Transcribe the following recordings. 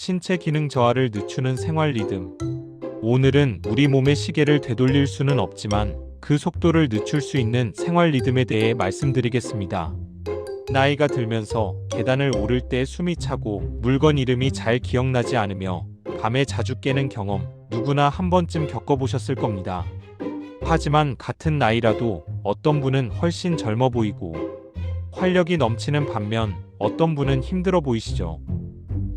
신체 기능 저하를 늦추는 생활 리듬. 오늘은 우리 몸의 시계를 되돌릴 수는 없지만 그 속도를 늦출 수 있는 생활 리듬에 대해 말씀드리겠습니다. 나이가 들면서 계단을 오를 때 숨이 차고 물건 이름이 잘 기억나지 않으며 밤에 자주 깨는 경험, 누구나 한 번쯤 겪어보셨을 겁니다. 하지만 같은 나이라도 어떤 분은 훨씬 젊어 보이고 활력이 넘치는 반면 어떤 분은 힘들어 보이시죠?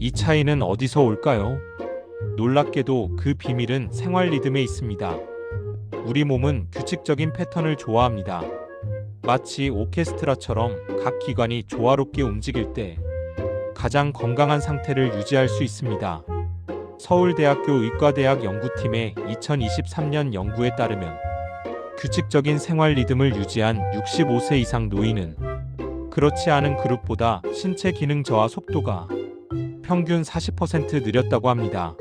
이 차이는 어디서 올까요? 놀랍게도 그 비밀은 생활 리듬에 있습니다. 우리 몸은 규칙적인 패턴을 좋아합니다. 마치 오케스트라처럼 각 기관이 조화롭게 움직일 때 가장 건강한 상태를 유지할 수 있습니다. 서울대학교 의과대학 연구팀의 2023년 연구에 따르면 규칙적인 생활 리듬을 유지한 65세 이상 노인은 그렇지 않은 그룹보다 신체 기능 저하 속도가 평균 40% 느렸다고 합니다.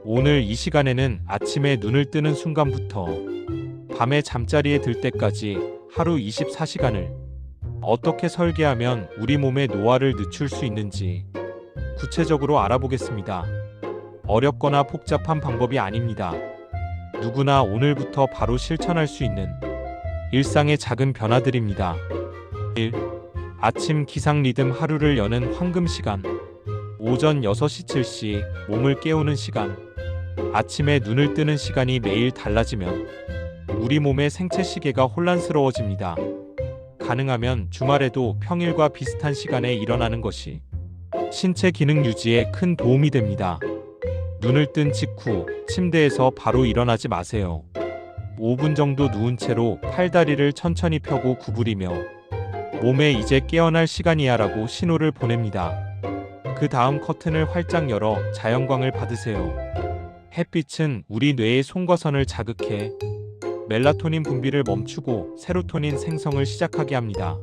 오늘 이 시간에는 아침에 눈을 뜨는 순간부터 밤에 잠자리에 들 때까지 하루 24시간을 어떻게 설계하면 우리 몸의 노화를 늦출 수 있는지 구체적으로 알아보겠습니다. 어렵거나 복잡한 방법이 아닙니다. 누구나 오늘부터 바로 실천할 수 있는 일상의 작은 변화들입니다. 1. 아침 기상 리듬. 하루를 여는 황금 시간. 오전 6시 7시 몸을 깨우는 시간. 아침에 눈을 뜨는 시간이 매일 달라지면 우리 몸의 생체 시계가 혼란스러워집니다. 가능하면 주말에도 평일과 비슷한 시간에 일어나는 것이 신체 기능 유지에 큰 도움이 됩니다. 눈을 뜬 직후 침대에서 바로 일어나지 마세요. 5분 정도 누운 채로 팔다리를 천천히 펴고 구부리며 몸에 이제 깨어날 시간이야 라고 신호를 보냅니다. 그 다음 커튼을 활짝 열어 자연광을 받으세요. 햇빛은 우리 뇌의 송과선을 자극해 멜라토닌 분비를 멈추고 세로토닌 생성을 시작하게 합니다.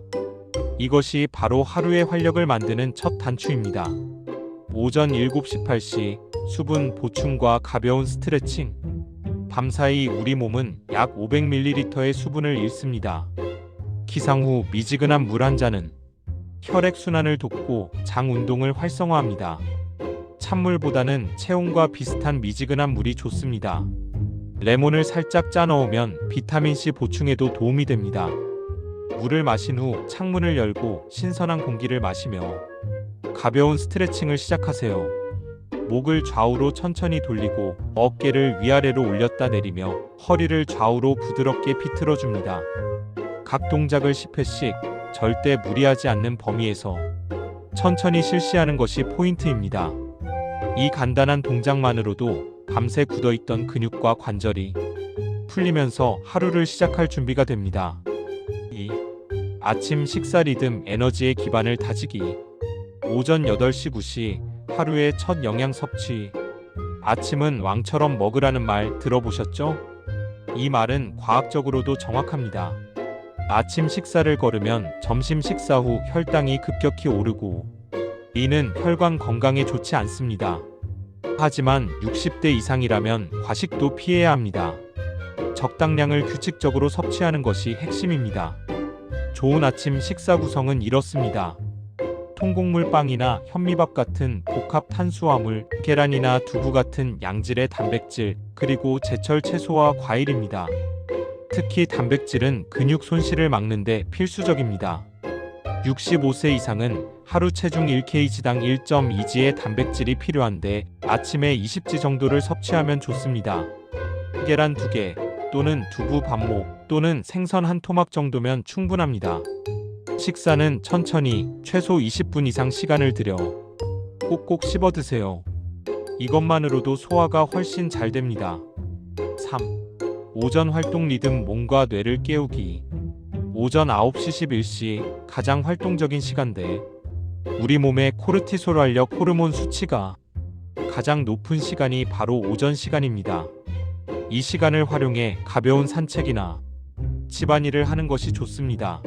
이것이 바로 하루의 활력을 만드는 첫 단추입니다. 오전 7시 8시 수분 보충과 가벼운 스트레칭. 밤사이 우리 몸은 약 500ml의 수분을 잃습니다. 기상 후 미지근한 물 한 잔은 혈액순환을 돕고 장 운동을 활성화합니다. 찬물보다는 체온과 비슷한 미지근한 물이 좋습니다. 레몬을 살짝 짜 넣으면 비타민C 보충에도 도움이 됩니다. 물을 마신 후 창문을 열고 신선한 공기를 마시며 가벼운 스트레칭을 시작하세요. 목을 좌우로 천천히 돌리고 어깨를 위아래로 올렸다 내리며 허리를 좌우로 부드럽게 비틀어 줍니다. 각 동작을 10회씩 절대 무리하지 않는 범위에서 천천히 실시하는 것이 포인트입니다. 이 간단한 동작만으로도 밤새 굳어있던 근육과 관절이 풀리면서 하루를 시작할 준비가 됩니다. 2. 아침 식사 리듬. 에너지의 기반을 다지기. 오전 8시 9시 하루의 첫 영양 섭취. 아침은 왕처럼 먹으라는 말 들어보셨죠? 이 말은 과학적으로도 정확합니다. 아침 식사를 거르면 점심 식사 후 혈당이 급격히 오르고 이는 혈관 건강에 좋지 않습니다. 하지만 60대 이상이라면 과식도 피해야 합니다. 적당량을 규칙적으로 섭취하는 것이 핵심입니다. 좋은 아침 식사 구성은 이렇습니다. 통곡물 빵이나 현미밥 같은 복합 탄수화물, 계란이나 두부 같은 양질의 단백질, 그리고 제철 채소와 과일입니다. 특히 단백질은 근육 손실을 막는 데 필수적입니다. 65세 이상은 하루 체중 1kg당 1.2g의 단백질이 필요한데 아침에 20g 정도를 섭취하면 좋습니다. 계란 2개 또는 두부 반목 또는 생선 한 토막 정도면 충분합니다. 식사는 천천히 최소 20분 이상 시간을 들여 꼭꼭 씹어 드세요. 이것만으로도 소화가 훨씬 잘 됩니다. 3. 오전 활동 리듬. 몸과 뇌를 깨우기. 오전 9시 11시 가장 활동적인 시간대. 우리 몸의 코르티솔 활력 호르몬 수치가 가장 높은 시간이 바로 오전 시간입니다. 이 시간을 활용해 가벼운 산책이나 집안일을 하는 것이 좋습니다.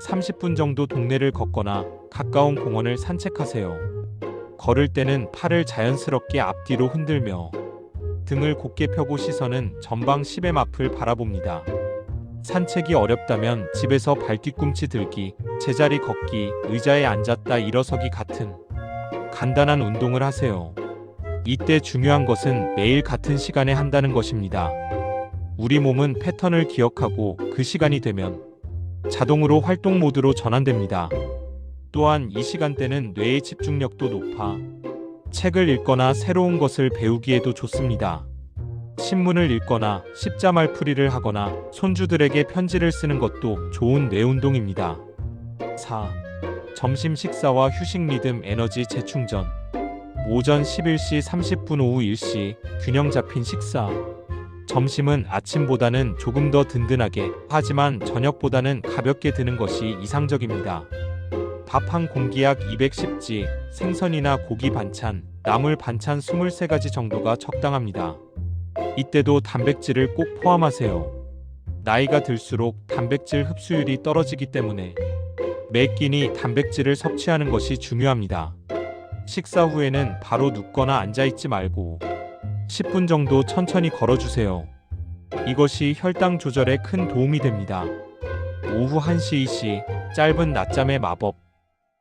30분 정도 동네를 걷거나 가까운 공원을 산책하세요. 걸을 때는 팔을 자연스럽게 앞뒤로 흔들며 등을 곧게 펴고 시선은 전방 10의 앞을 바라봅니다. 산책이 어렵다면 집에서 발뒤꿈치 들기, 제자리 걷기, 의자에 앉았다 일어서기 같은 간단한 운동을 하세요. 이때 중요한 것은 매일 같은 시간에 한다는 것입니다. 우리 몸은 패턴을 기억하고 그 시간이 되면 자동으로 활동 모드로 전환됩니다. 또한 이 시간대는 뇌의 집중력도 높아 책을 읽거나 새로운 것을 배우기에도 좋습니다. 신문을 읽거나 십자말풀이를 하거나 손주들에게 편지를 쓰는 것도 좋은 뇌 운동입니다. 4. 점심 식사와 휴식 리듬 에너지 재충전. 오전 11시 30분 오후 1시 균형 잡힌 식사. 점심은 아침보다는 조금 더 든든하게, 하지만 저녁보다는 가볍게 드는 것이 이상적입니다. 밥 한 공기약 210지, 생선이나 고기 반찬, 나물 반찬 23가지 정도가 적당합니다. 이때도 단백질을 꼭 포함하세요. 나이가 들수록 단백질 흡수율이 떨어지기 때문에 매 끼니 단백질을 섭취하는 것이 중요합니다. 식사 후에는 바로 눕거나 앉아있지 말고 10분 정도 천천히 걸어주세요. 이것이 혈당 조절에 큰 도움이 됩니다. 오후 1시 2시 짧은 낮잠의 마법.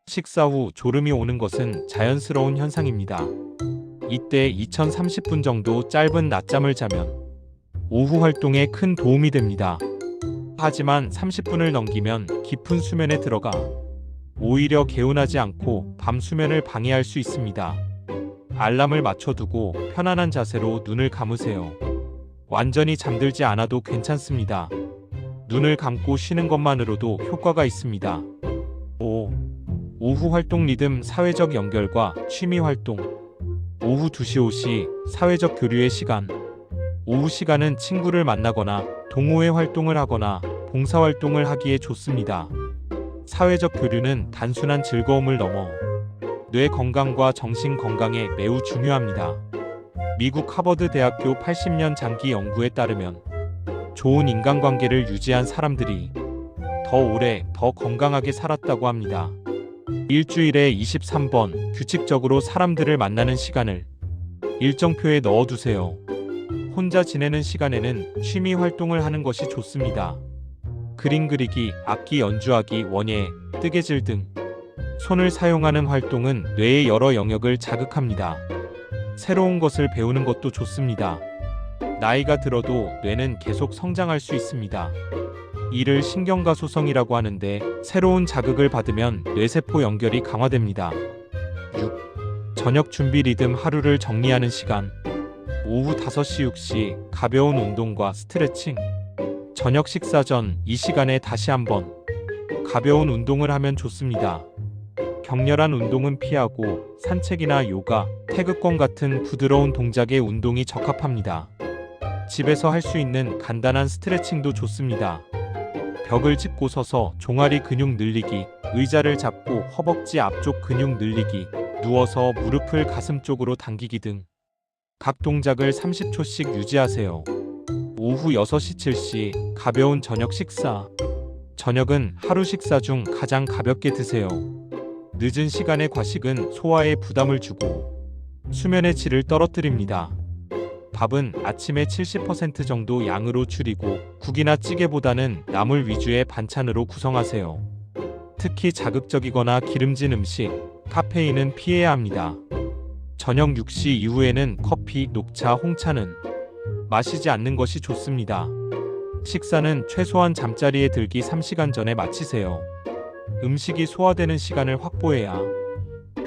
식사 후 졸음이 오는 것은 자연스러운 현상입니다. 이때 2030분 정도 짧은 낮잠을 자면 오후 활동에 큰 도움이 됩니다. 하지만 30분을 넘기면 깊은 수면에 들어가 오히려 개운하지 않고 밤 수면을 방해할 수 있습니다. 알람을 맞춰두고 편안한 자세로 눈을 감으세요. 완전히 잠들지 않아도 괜찮습니다. 눈을 감고 쉬는 것만으로도 효과가 있습니다. 5. 오후 활동 리듬 사회적 연결과 취미 활동. 오후 2시 5시 사회적 교류의 시간. 오후 시간은 친구를 만나거나 동호회 활동을 하거나 봉사활동을 하기에 좋습니다. 사회적 교류는 단순한 즐거움을 넘어 뇌 건강과 정신 건강에 매우 중요합니다. 미국 하버드 대학교 80년 장기 연구에 따르면 좋은 인간관계를 유지한 사람들이 더 오래, 더 건강하게 살았다고 합니다. 일주일에 23번 규칙적으로 사람들을 만나는 시간을 일정표에 넣어두세요. 혼자 지내는 시간에는 취미 활동을 하는 것이 좋습니다. 그림 그리기, 악기 연주하기, 원예, 뜨개질 등 손을 사용하는 활동은 뇌의 여러 영역을 자극합니다. 새로운 것을 배우는 것도 좋습니다. 나이가 들어도 뇌는 계속 성장할 수 있습니다. 이를 신경가소성이라고 하는데 새로운 자극을 받으면 뇌세포 연결이 강화됩니다. 6. 저녁 준비 리듬 하루를 정리하는 시간. 오후 5시 6시 가벼운 운동과 스트레칭. 저녁 식사 전 이 시간에 다시 한번 가벼운 운동을 하면 좋습니다. 격렬한 운동은 피하고 산책이나 요가, 태극권 같은 부드러운 동작의 운동이 적합합니다. 집에서 할 수 있는 간단한 스트레칭도 좋습니다. 벽을 짚고 서서 종아리 근육 늘리기, 의자를 잡고 허벅지 앞쪽 근육 늘리기, 누워서 무릎을 가슴 쪽으로 당기기 등 각 동작을 30초씩 유지하세요. 오후 6시 7시 가벼운 저녁 식사. 저녁은 하루 식사 중 가장 가볍게 드세요. 늦은 시간의 과식은 소화에 부담을 주고 수면의 질을 떨어뜨립니다. 밥은 아침에 70% 정도 양으로 줄이고 국이나 찌개보다는 나물 위주의 반찬으로 구성하세요. 특히 자극적이거나 기름진 음식, 카페인은 피해야 합니다. 저녁 6시 이후에는 커피, 녹차, 홍차는 마시지 않는 것이 좋습니다. 식사는 최소한 잠자리에 들기 3시간 전에 마치세요. 음식이 소화되는 시간을 확보해야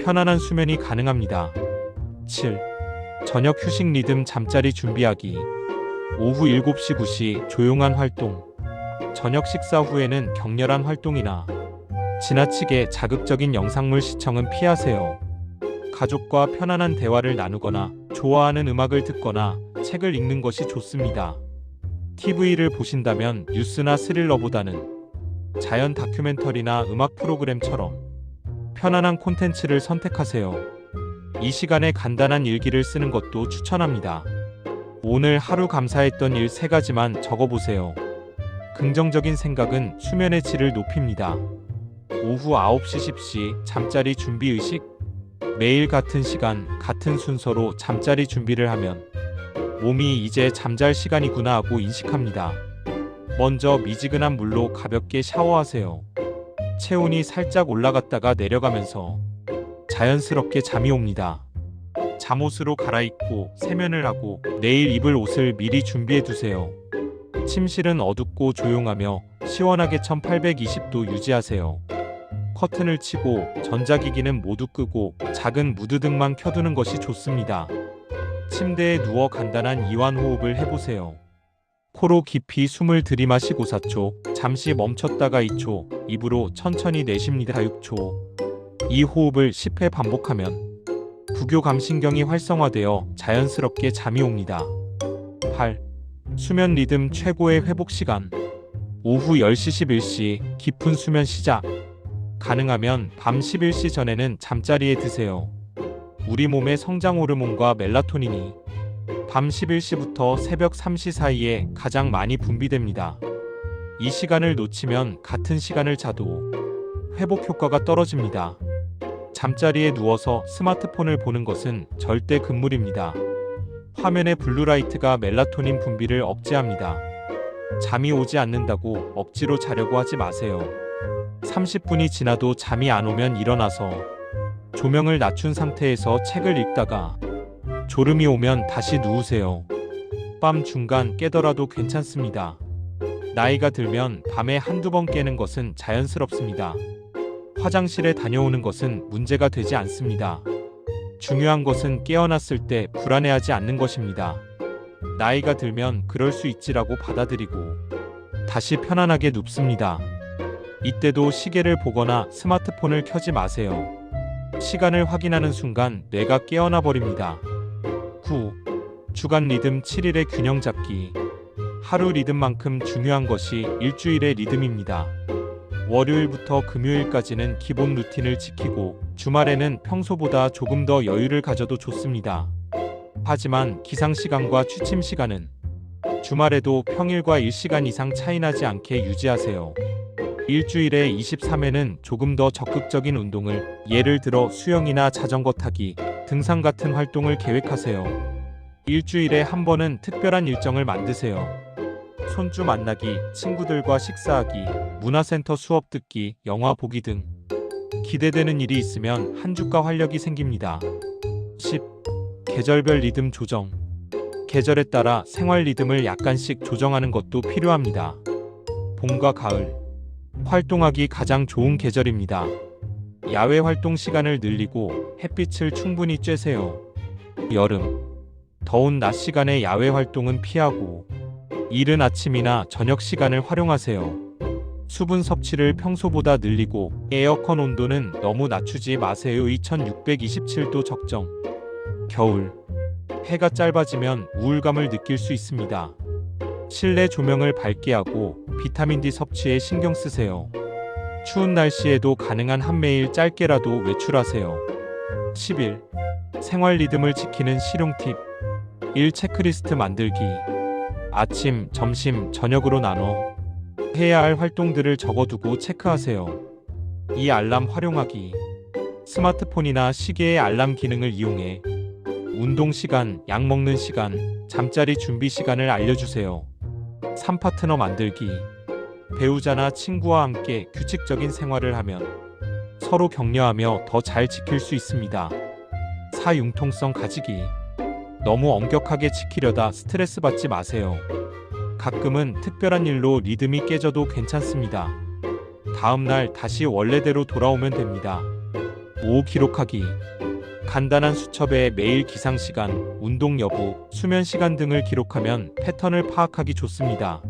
편안한 수면이 가능합니다. 7. 저녁 휴식 리듬 잠자리 준비하기. 오후 7시 9시 조용한 활동. 저녁 식사 후에는 격렬한 활동이나 지나치게 자극적인 영상물 시청은 피하세요. 가족과 편안한 대화를 나누거나 좋아하는 음악을 듣거나 책을 읽는 것이 좋습니다. TV를 보신다면 뉴스나 스릴러보다는 자연 다큐멘터리나 음악 프로그램처럼 편안한 콘텐츠를 선택하세요. 이 시간에 간단한 일기를 쓰는 것도 추천합니다. 오늘 하루 감사했던 일 3가지만 적어보세요. 긍정적인 생각은 수면의 질을 높입니다. 오후 9시 10시 잠자리 준비 의식. 매일 같은 시간, 같은 순서로 잠자리 준비를 하면 몸이 이제 잠잘 시간이구나 하고 인식합니다. 먼저 미지근한 물로 가볍게 샤워하세요. 체온이 살짝 올라갔다가 내려가면서 자연스럽게 잠이 옵니다. 잠옷으로 갈아입고 세면을 하고 내일 입을 옷을 미리 준비해 두세요. 침실은 어둡고 조용하며 시원하게 1820도 유지하세요. 커튼을 치고 전자기기는 모두 끄고 작은 무드등만 켜두는 것이 좋습니다. 침대에 누워 간단한 이완 호흡을 해보세요. 코로 깊이 숨을 들이마시고 4초, 잠시 멈췄다가 2초, 입으로 천천히 내쉽니다. 6초. 이 호흡을 10회 반복하면 부교감신경이 활성화되어 자연스럽게 잠이 옵니다. 8. 수면 리듬 최고의 회복 시간. 오후 10시 11시 깊은 수면 시작. 가능하면 밤 11시 전에는 잠자리에 드세요. 우리 몸의 성장 호르몬과 멜라토닌이 밤 11시부터 새벽 3시 사이에 가장 많이 분비됩니다. 이 시간을 놓치면 같은 시간을 자도 회복 효과가 떨어집니다. 잠자리에 누워서 스마트폰을 보는 것은 절대 금물입니다. 화면의 블루라이트가 멜라토닌 분비를 억제합니다. 잠이 오지 않는다고 억지로 자려고 하지 마세요. 30분이 지나도 잠이 안 오면 일어나서 조명을 낮춘 상태에서 책을 읽다가 졸음이 오면 다시 누우세요. 밤 중간 깨더라도 괜찮습니다. 나이가 들면 밤에 한두 번 깨는 것은 자연스럽습니다. 화장실에 다녀오는 것은 문제가 되지 않습니다. 중요한 것은 깨어났을 때 불안해하지 않는 것입니다. 나이가 들면 그럴 수 있지라고 받아들이고 다시 편안하게 눕습니다. 이때도 시계를 보거나 스마트폰을 켜지 마세요. 시간을 확인하는 순간 뇌가 깨어나 버립니다. 9. 주간 리듬 7일의 균형 잡기. 하루 리듬만큼 중요한 것이 일주일의 리듬입니다. 월요일부터 금요일까지는 기본 루틴을 지키고 주말에는 평소보다 조금 더 여유를 가져도 좋습니다. 하지만 기상시간과 취침시간은 주말에도 평일과 1시간 이상 차이나지 않게 유지하세요. 일주일에 23회는 조금 더 적극적인 운동을, 예를 들어 수영이나 자전거 타기, 등산 같은 활동을 계획하세요. 일주일에 한 번은 특별한 일정을 만드세요. 손주 만나기, 친구들과 식사하기, 문화센터 수업 듣기, 영화 보기 등 기대되는 일이 있으면 한 주가 활력이 생깁니다. 10. 계절별 리듬 조정. 계절에 따라 생활 리듬을 약간씩 조정하는 것도 필요합니다. 봄과 가을, 활동하기 가장 좋은 계절입니다. 야외 활동 시간을 늘리고 햇빛을 충분히 쬐세요. 여름, 더운 낮 시간에 야외 활동은 피하고 이른 아침이나 저녁 시간을 활용하세요. 수분 섭취를 평소보다 늘리고 에어컨 온도는 너무 낮추지 마세요. 2627도 적정. 겨울, 해가 짧아지면 우울감을 느낄 수 있습니다. 실내 조명을 밝게 하고 비타민 D 섭취에 신경 쓰세요. 추운 날씨에도 가능한 한 매일 짧게라도 외출하세요. 11. 생활 리듬을 지키는 실용 팁. 1. 체크리스트 만들기. 아침, 점심, 저녁으로 나눠 해야 할 활동들을 적어두고 체크하세요. 2. 알람 활용하기. 스마트폰이나 시계의 알람 기능을 이용해 운동 시간, 약 먹는 시간, 잠자리 준비 시간을 알려주세요. 3. 파트너 만들기. 배우자나 친구와 함께 규칙적인 생활을 하면 서로 격려하며 더 잘 지킬 수 있습니다. 4. 융통성 가지기. 너무 엄격하게 지키려다 스트레스 받지 마세요. 가끔은 특별한 일로 리듬이 깨져도 괜찮습니다. 다음 날 다시 원래대로 돌아오면 됩니다. 5. 기록하기. 간단한 수첩에 매일 기상시간, 운동 여부, 수면 시간 등을 기록하면 패턴을 파악하기 좋습니다.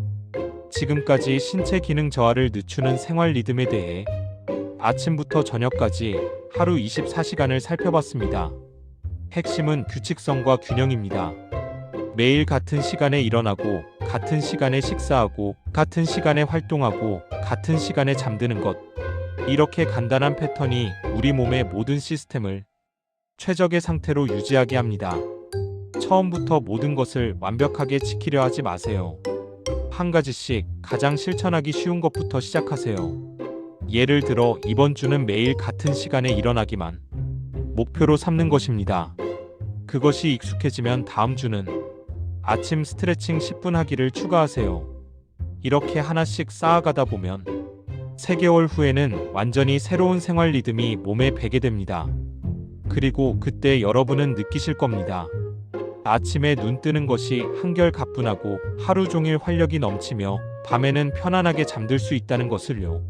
지금까지 신체 기능 저하를 늦추는 생활 리듬에 대해 아침부터 저녁까지 하루 24시간을 살펴봤습니다. 핵심은 규칙성과 균형입니다. 매일 같은 시간에 일어나고, 같은 시간에 식사하고, 같은 시간에 활동하고, 같은 시간에 잠드는 것. 이렇게 간단한 패턴이 우리 몸의 모든 시스템을 최적의 상태로 유지하게 합니다. 처음부터 모든 것을 완벽하게 지키려 하지 마세요. 한 가지씩 가장 실천하기 쉬운 것부터 시작하세요. 예를 들어 이번 주는 매일 같은 시간에 일어나기만 목표로 삼는 것입니다. 그것이 익숙해지면 다음 주는 아침 스트레칭 10분 하기를 추가하세요. 이렇게 하나씩 쌓아가다 보면 3개월 후에는 완전히 새로운 생활 리듬이 몸에 배게 됩니다. 그리고 그때 여러분은 느끼실 겁니다. 아침에 눈 뜨는 것이 한결 가뿐하고 하루 종일 활력이 넘치며 밤에는 편안하게 잠들 수 있다는 것을요.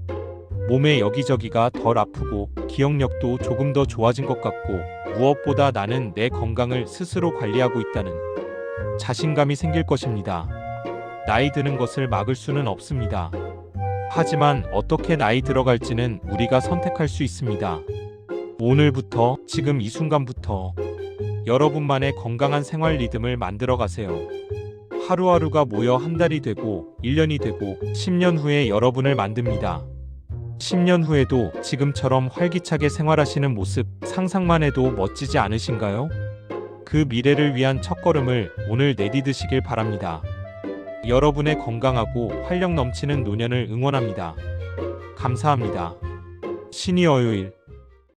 몸의 여기저기가 덜 아프고 기억력도 조금 더 좋아진 것 같고 무엇보다 나는 내 건강을 스스로 관리하고 있다는 자신감이 생길 것입니다. 나이 드는 것을 막을 수는 없습니다. 하지만 어떻게 나이 들어갈지는 우리가 선택할 수 있습니다. 오늘부터, 지금 이 순간부터 여러분만의 건강한 생활 리듬을 만들어 가세요. 하루하루가 모여 한 달이 되고 1년이 되고 10년 후에 여러분을 만듭니다. 10년 후에도 지금처럼 활기차게 생활하시는 모습 상상만 해도 멋지지 않으신가요? 그 미래를 위한 첫걸음을 오늘 내디드시길 바랍니다. 여러분의 건강하고 활력 넘치는 노년을 응원합니다. 감사합니다. 신이 어요일